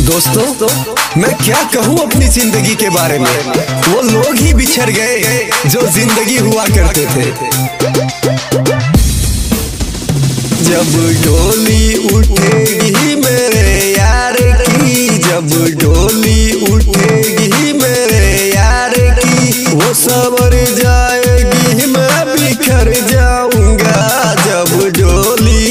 दोस्तों मैं क्या कहूँ अपनी जिंदगी के बारे में। वो लोग ही बिछड़ गए जो जिंदगी हुआ करते थे। जब डोली उठेगी मेरे यार की, जब डोली उठेगी मेरे यार की, वो सवर जाएगी मैं बिखर जाऊंगा। जब डोली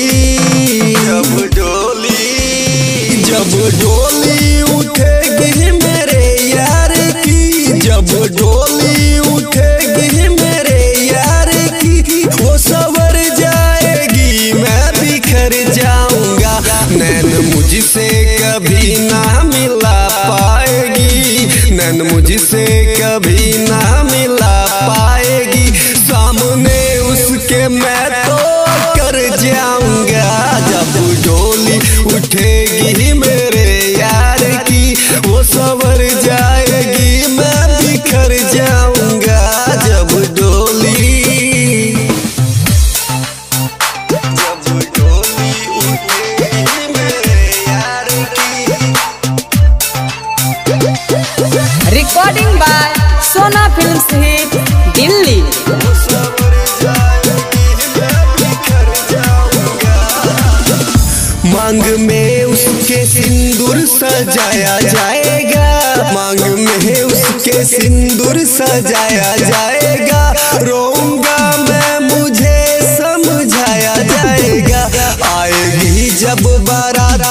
उठेगी मेरे यार की, जब डोली उठेगी मेरे यार की, वो सवर जाएगी मैं बिखर जाऊंगा। नैन मुझसे कभी ना मिला पाएगी, नैन मुझसे कभी ना मिला पाएगी, सामने उसके मैं तो कर जाऊंगा। जब डोली उठेगी मेरे यार की, वो सवर जाएगी मैं बिखर जाऊंगा। जब डोली उठेगी मेरे यार की। रिकॉर्डिंग बाय सोना फिल्म्स हिट दिल्ली। मांग में उसके सिंदूर सजाया जाएगा, मांग में उसके सिंदूर सजाया जाएगा, रोऊंगा मैं मुझे समझाया जाएगा। आएगी जब बारात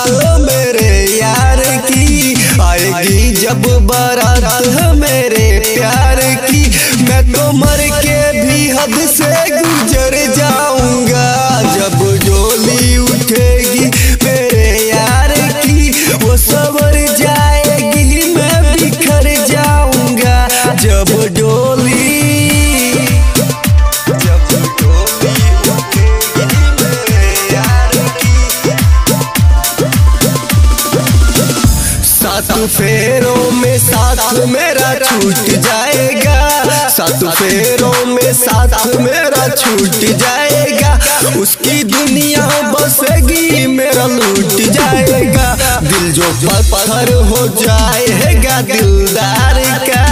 मेरे यार की, आएगी जब बारात मेरे प्यार की, मैं तो मर के भी हद से गुजर जाऊंगा। जब डोली उठेगी मेरे यार की, वो सवर जाएगी मैं बिखर जाऊंगा। जब डोली उठेगी मेरे यार की। सात फेरों में साथ मेरा छूट जाएगा, सात फेरों में साथ मेरा छूट जाएगा, उसकी दुनिया बसेगी मेरा लूट जाएगा। दिल जो पत्थर हो जाएगा दिलदार का,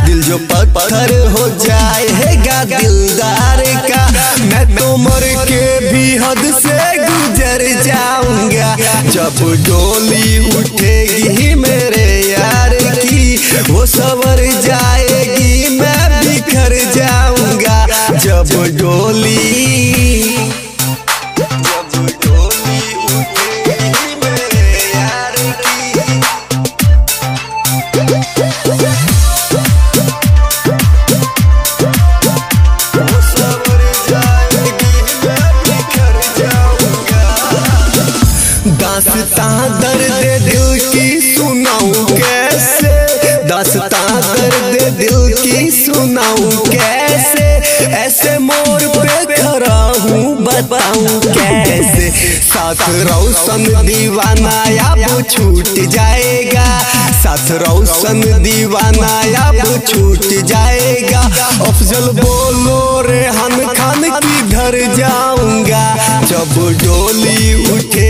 दिल जो पत्थर हो जाएगा दिलदार का, मैं तो मर के भी हद से गुजर जाऊंगा। जब डोली उठेगी मेरे यार की, वो सवर जाएगी मैं बिखर जाऊंगा। जब डोली उठेगी मेरे यार की। वो सवर जाएगी मैं बिखर जाऊंगा। दास्तां दर्द दिल की सुनाऊं कैसे, दास्तां दर्द दिल की सुनाऊं कैसे, ऐसे मोड़ पे खड़ा हूँ बताऊं कैसे। साथ रोशन दीवाना अब छूट जाएगा, साथ रोशन दीवाना अब छूट जाएगा, अफजल बोलो रेहान खान की घर जाऊंगा। जब डोली उठे